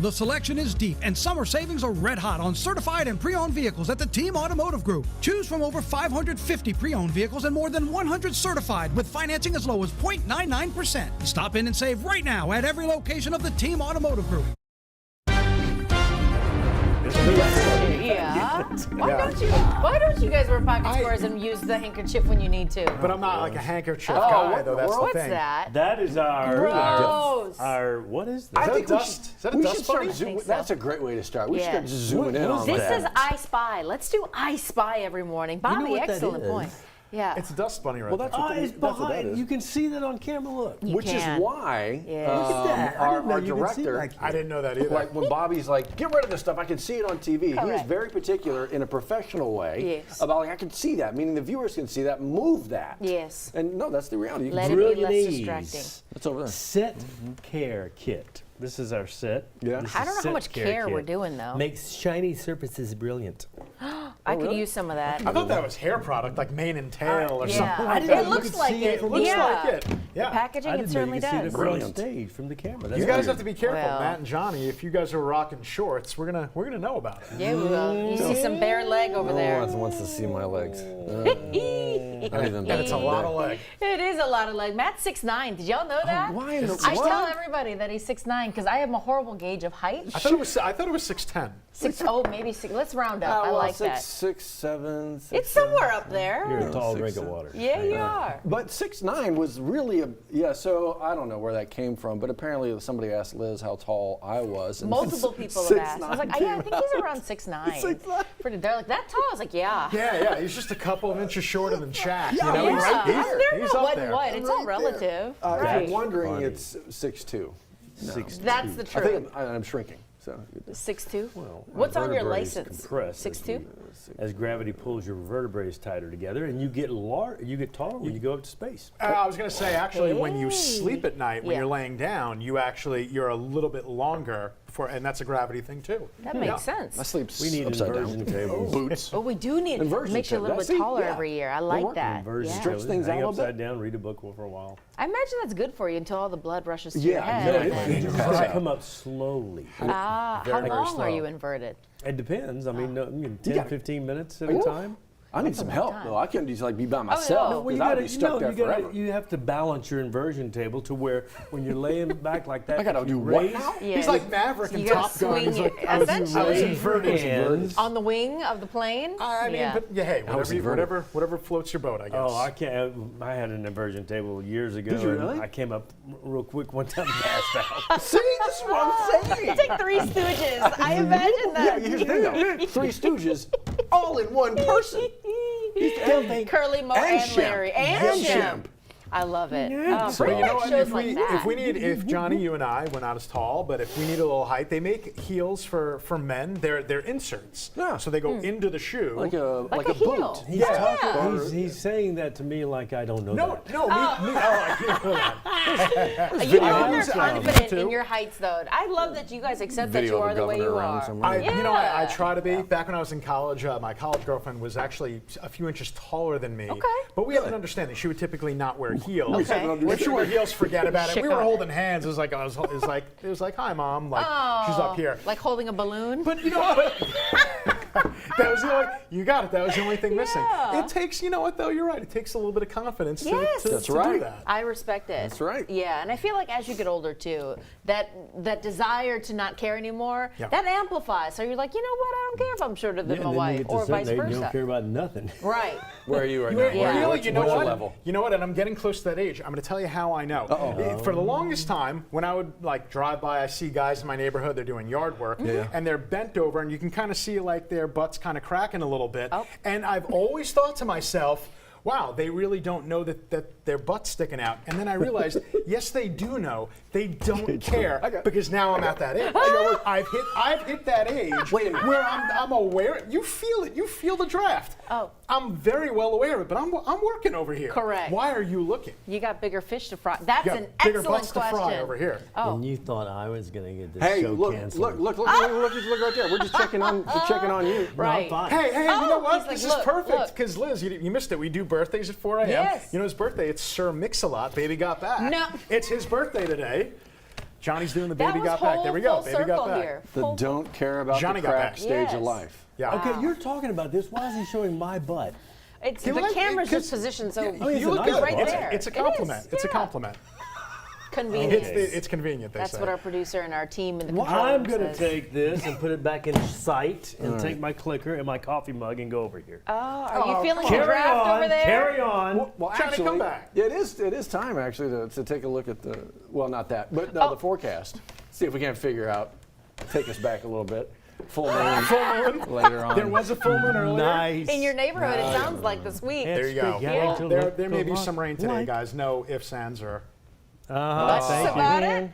The selection is deep, and summer savings are red hot on certified and pre-owned vehicles at the Team Automotive Group. Choose from over 550 pre-owned vehicles and more than 100 certified with financing as low as 0.99%. Stop in and save right now at every location of the Team Automotive Group. Yeah. Why don't you guys wear pocket squares and use the handkerchief when you need to? But I'm not like a handkerchief guy, though. That's the What's thing. that? That is our what is that? Is that a dust bunny? That's a great way to start. We should start zooming in on that. This is I Spy. Let's do I Spy every morning. Bobby, excellent point. Yeah. It's a dust bunny right Well, there. that's what It's behind. You can see that on camera. Look. Which is why Look at that. I didn't know our you could see director, like I didn't know that either. like when Bobby's like, get rid of this stuff, I can see it on TV. He was Correct. very particular in a professional way about like, I can see that, meaning the viewers can see that, move that. Yes. And no, that's the reality. Let it be less distracting. It's over there. Sit care kit. This is our set. Yeah. This I is don't know how sit much care kit. we're doing, though. Makes shiny surfaces brilliant. I could use some of that. I thought that was hair product, like mane and tail or something. Yeah. It looks like it. It looks like it. The Yeah. packaging, I it didn't know certainly you could see does. the brilliant stage from the camera. That's You guys weird. have to be careful, Well. Matt and Johnny. If you guys are rocking shorts, we're gonna know about it. Yeah, we will. You see some bare leg over there. No one wants to see my legs. Not even And it's a lot of leg. It is a lot of leg. Matt's 6'9". Did y'all know that? Why in the I tell everybody that he's 6'9" because I have a horrible gauge of height. I thought it was 6'10". Maybe 6. Let's round up. I like that. 6, 7. It's somewhere up there. You're a tall drink of water. Yeah, you are. But 6'9" was really so I don't know where that came from, but apparently somebody asked Liz how tall I was. And Multiple people have asked. I was like, yeah, I think he's around 6'9". 6'9". They're like, that tall? I was like, yeah. Yeah, he's just a couple of inches shorter than Shaq. Yeah, you know, Yeah. They're he's not up what there. and what. It's all relative. If Right. you're wondering, it's 6'2". 6'2". That's the I truth. think I'm shrinking. So 6'2"? Well, What's on your vertebrae is license? compressed 6'2"? As gravity pulls your vertebrae tighter together, and you get taller when you go up to space. I was going to say, actually, when you sleep at night, when Yeah. you're laying down, you're a little bit longer, and that's a gravity thing, too. That makes sense. I sleep We need upside inversion down. tables. Boots. Oh, we do need Inversion makes you a little bit table. taller Yeah. every year. I They like work. that. Inversion Yeah. Stretch things hang out a little upside down, read a book for a while. I imagine that's good for you until all the blood rushes to your Yeah, head. no, and it then- Just come up slowly. how very long slow. are you inverted? It depends. I mean, 10, gotta- 15 minutes at a time. I need some help, time. though. I couldn't just like be by myself. no. Because I'd be stuck there forever. You have to balance your inversion table to where when you're laying back like that, I gotta if do you what raise- now? Yeah. He's like Maverick in You gotta Top Gun. swing He's like, it. I was Essentially. inverted. Hands. On the wing of the plane? I mean, yeah. but hey, I was inverted. whatever floats your boat, I guess. Oh, I can't. I had an inversion table years ago, Did you and really? I came up real quick one time, and passed out. See, this is what I'm saying. It's like Three Stooges. I imagine Yeah, that. here's the thing, though. Three Stooges, all in one person. Curly Moe And and Shemp. Larry and And Shemp. Shemp. I love it. But Bring you know back what? shows like that. If Johnny, you and I, we're not as tall, but if we need a little height, they make heels for men. They're inserts. Yeah. So they go into the shoe. Like a a heel. boot. He's Yeah. talking. He's saying that to me like I don't know No, that. no, me. Oh, you know that. You guys games, are confident too. in your heights, though. I love that you guys accept that Video you of are a the way governor you around are. somewhere. I try to be. Back when I was in college, my college girlfriend was actually a few inches taller than me. Okay. But we have an understanding. She would typically not wear heels. Okay. When she wore heels, forget about it. We were Chicago. holding hands. It was like hi, mom. Like she's up here. Like holding a balloon? But you know what? That was the only, you got it. That was the only thing missing. Yeah. It takes, you know what though? You're right. It takes a little bit of confidence Yes. to That's do right. that. I respect it. That's right. Yeah, and I feel like as you get older too, that desire to not care anymore, Yeah. that amplifies. So you're like, you know what? I don't care if I'm shorter than Yeah, my and then you wife, get to a or certain vice age, versa. You don't care about nothing. Right. Where are you right Really, now? Yeah. What's you know your what? level? You know what? And I'm getting close to that age. I'm going to tell you how I know. For the longest time, when I would like drive by, I see guys in my neighborhood. They're doing yard work, and they're bent over, and you can kind of see like their butts kind of cracking a little bit. Oh. And I've always thought to myself, wow, they really don't know that their butt's sticking out. And then I realized, yes, they do know. They don't care because now I'm at that age. I've hit that age where I'm aware. You feel it. You feel the draft. Oh. I'm very well aware of it, but I'm working over here. Correct. Why are you looking? You got bigger fish to fry. That's You got an bigger excellent butts question. to fry over here. Oh. And you thought I was going to get this Hey, show look canceled. right there. We're just checking on you. Right. No, I'm fine. Hey, you know what? he's like, This look, is perfect look. because Liz, you missed it. We do birthdays at 4 a.m. Yes. You know his birthday. It's Sir Mix-a-Lot. Baby got back. No. It's his birthday today. Johnny's doing the That baby was got back. whole There we go. full Baby got circle back. here. The Full don't care about Johnny the got crack back. stage Yes. of life. Yeah. Okay, you're talking about this. Why is he showing my butt? It's, He the like- camera's because- just positioned so mean, it's You a look nice good. right butt. there. It's a It is, compliment. It's a yeah. compliment. Convenience. It's convenient, they That's say. what our producer and our team in the Well, control I'm room going to says. take this and put it back in sight and take my clicker and my coffee mug and go over here. Oh, are you Oh, feeling come the on. draft over there? Carry on. Well, Johnny, actually, come back. yeah, it is time actually to take a look at the, well, not that, but no, the forecast. See if we can't figure out, take us back a little bit. Full moon later on. There was a full moon earlier. Nice. In your neighborhood, it sounds like this week. There you go. Spaghetti Well, to there look may be a some rain today, like. guys. No ifs, ands, or That's Thank you. about it.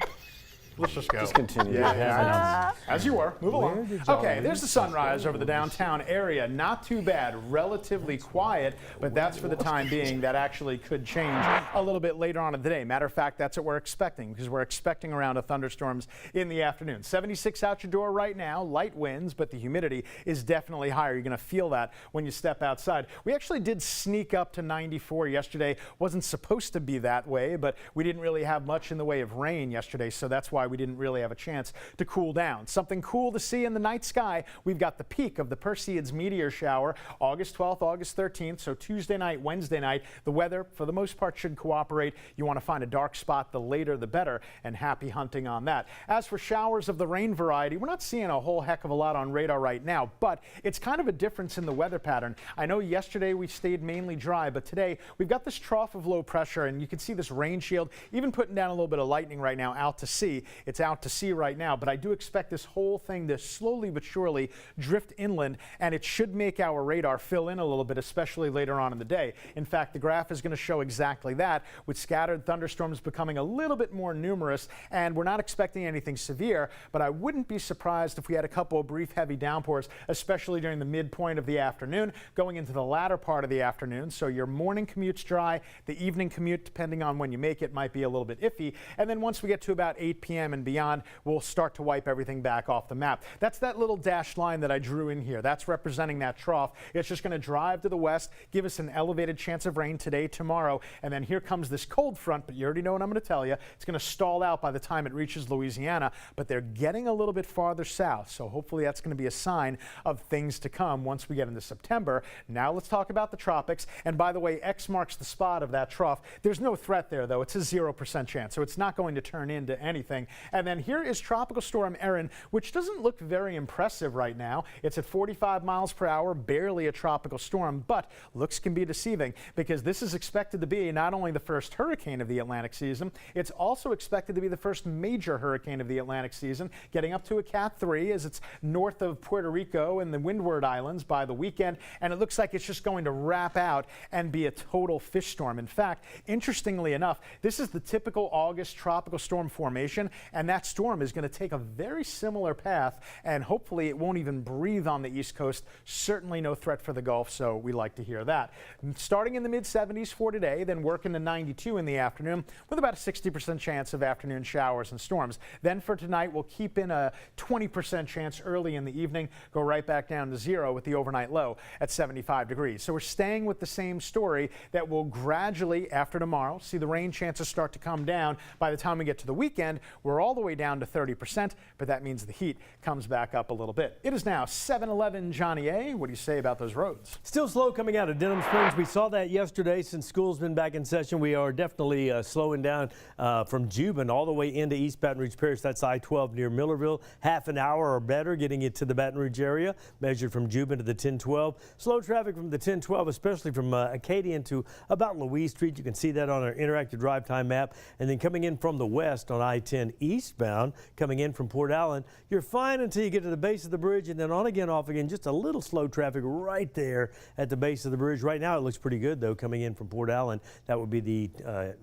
let's just go. Just continue. Yeah, as you were. Move Where along. did y'all Okay, leave there's the sunrise over the downtown area. Not too bad. Relatively quiet, but that's for the time being. That actually could change a little bit later on in the day. Matter of fact, that's what we're expecting because we're expecting a round of thunderstorms in the afternoon. 76 out your door right now. Light winds, but the humidity is definitely higher. You're going to feel that when you step outside. We actually did sneak up to 94 yesterday. Wasn't supposed to be that way, but we didn't really have much in the way of rain yesterday, so that's why we didn't really have a chance to cool down. Something cool to see in the night sky. We've got the peak of the Perseids meteor shower, August 12th, August 13th, so Tuesday night, Wednesday night. The weather, for the most part, should cooperate. You want to find a dark spot, the later the better, and happy hunting on that. As for showers of the rain variety, we're not seeing a whole heck of a lot on radar right now, but it's kind of a difference in the weather pattern. I know yesterday we stayed mainly dry, but today we've got this trough of low pressure, and you can see this rain shield, even putting down a little bit of lightning right now out to sea. It's out to sea right now, but I do expect this whole thing to slowly but surely drift inland, and it should make our radar fill in a little bit, especially later on in the day. In fact, the graph is going to show exactly that, with scattered thunderstorms becoming a little bit more numerous, and we're not expecting anything severe, but I wouldn't be surprised if we had a couple of brief heavy downpours, especially during the midpoint of the afternoon, going into the latter part of the afternoon. So your morning commute's dry, the evening commute, depending on when you make it, might be a little bit iffy, and then once we get to about 8 p.m. and beyond, we'll start to wipe everything back off the map. That's that little dashed line that I drew in here. That's representing that trough. It's just going to drive to the west, give us an elevated chance of rain today, tomorrow, and then here comes this cold front, but you already know what I'm going to tell you. It's going to stall out by the time it reaches Louisiana, but they're getting a little bit farther south, so hopefully that's going to be a sign of things to come once we get into September. Now let's talk about the tropics, and by the way, X marks the spot of that trough. There's no threat there, though. It's a 0% chance, so it's not going to turn into anything. And then here is Tropical Storm Erin, which doesn't look very impressive right now. It's at 45 miles per hour, barely a tropical storm, but looks can be deceiving because this is expected to be not only the first hurricane of the Atlantic season, it's also expected to be the first major hurricane of the Atlantic season, getting up to a Cat 3 as it's north of Puerto Rico and the Windward Islands by the weekend, and it looks like it's just going to wrap out and be a total fish storm. In fact, interestingly enough, this is the typical August tropical storm formation, and that storm is going to take a very similar path, and hopefully it won't even breathe on the East Coast. Certainly no threat for the Gulf, so we like to hear that. Starting in the mid-70s for today, then working to 92 in the afternoon with about a 60% chance of afternoon showers and storms. Then for tonight, we'll keep in a 20% chance early in the evening, go right back down to 0 with the overnight low at 75 degrees. So we're staying with the same story that will gradually, after tomorrow, see the rain chances start to come down. By the time we get to the weekend, we're all the way down to 30%, but that means the heat comes back up a little bit. It is now 7:11. Johnny A., what do you say about those roads? Still slow coming out of Denham Springs. We saw that yesterday. Since school's been back in session, we are definitely slowing down from Juban all the way into East Baton Rouge Parish. That's I-12 near Millerville. Half an hour or better getting it to the Baton Rouge area, measured from Juban to the 1012. Slow traffic from the 1012, especially from Acadian to about Louise Street. You can see that on our interactive drive time map. And then coming in from the west on I-10 eastbound, coming in from Port Allen, you're fine until you get to the base of the bridge, and then on again, off again. Just a little slow traffic right there at the base of the bridge. Right now it looks pretty good, though, coming in from Port Allen. That would be the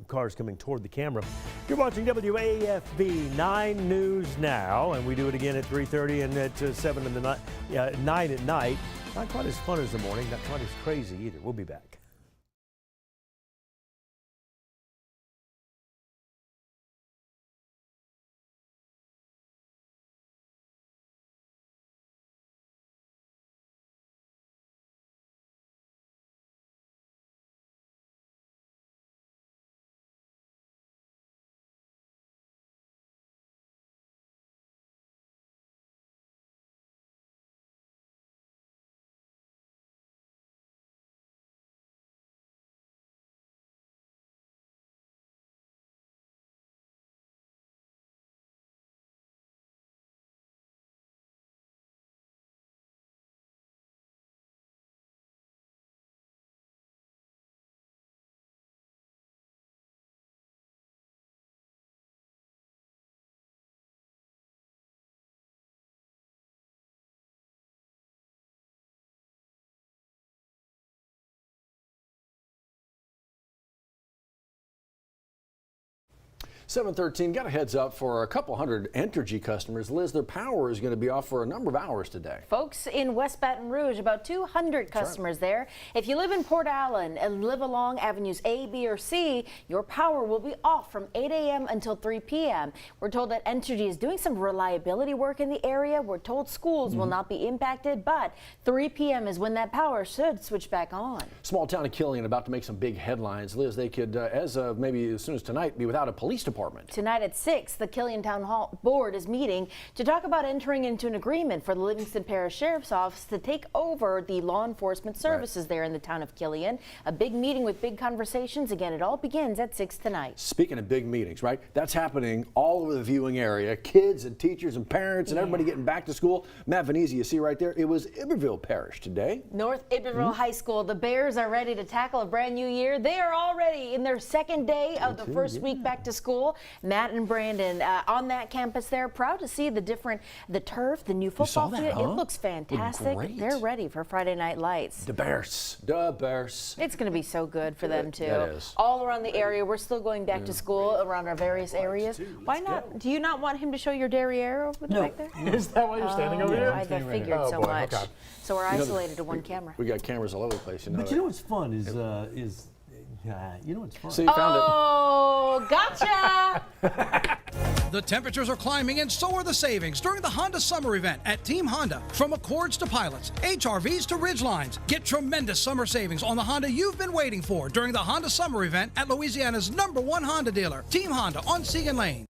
cars coming toward the camera. You're watching WAFB 9 News Now, and we do it again at 3:30 and at 9 at night. Not quite as fun as the morning, not quite as crazy either. We'll be back. 7:13, got a heads up for a couple hundred Entergy customers. Liz, their power is going to be off for a number of hours today. Folks in West Baton Rouge, about 200 customers there. If you live in Port Allen and live along Avenues A, B, or C, your power will be off from 8 a.m. until 3 p.m. We're told that Entergy is doing some reliability work in the area. We're told schools will not be impacted, but 3 p.m. is when that power should switch back on. Small town of Killian about to make some big headlines. Liz, they could, as of maybe as soon as tonight, be without a police department. Tonight at 6, the Killian Town Hall Board is meeting to talk about entering into an agreement for the Livingston Parish Sheriff's Office to take over the law enforcement services there in the town of Killian. A big meeting with big conversations. Again, it all begins at 6 tonight. Speaking of big meetings, right? That's happening all over the viewing area. Kids and teachers and parents and everybody getting back to school. Matt Venezia, you see right there, it was Iberville Parish today. North Iberville High School. The Bears are ready to tackle a brand new year. They are already in their second day of the first week back to school. Matt and Brandon on that campus there, proud to see the turf, the new football field. It looks fantastic. They're ready for Friday Night Lights. The Bears. It's going to be so good for them too. That is. All around the area, we're still going back to school around our various areas. Why not? Do you not want him to show your derriere over back there? Is that why you're standing over here? I figured so much. Okay. So we're isolated to one camera. We got cameras all over the place. But you know what's fun is you know what's fun. So you found it. Oh, gotcha! The temperatures are climbing and so are the savings during the Honda Summer Event at Team Honda. From Accords to Pilots, HRVs to Ridgelines. Get tremendous summer savings on the Honda you've been waiting for during the Honda Summer Event at Louisiana's #1 Honda dealer, Team Honda on Siegen Lane.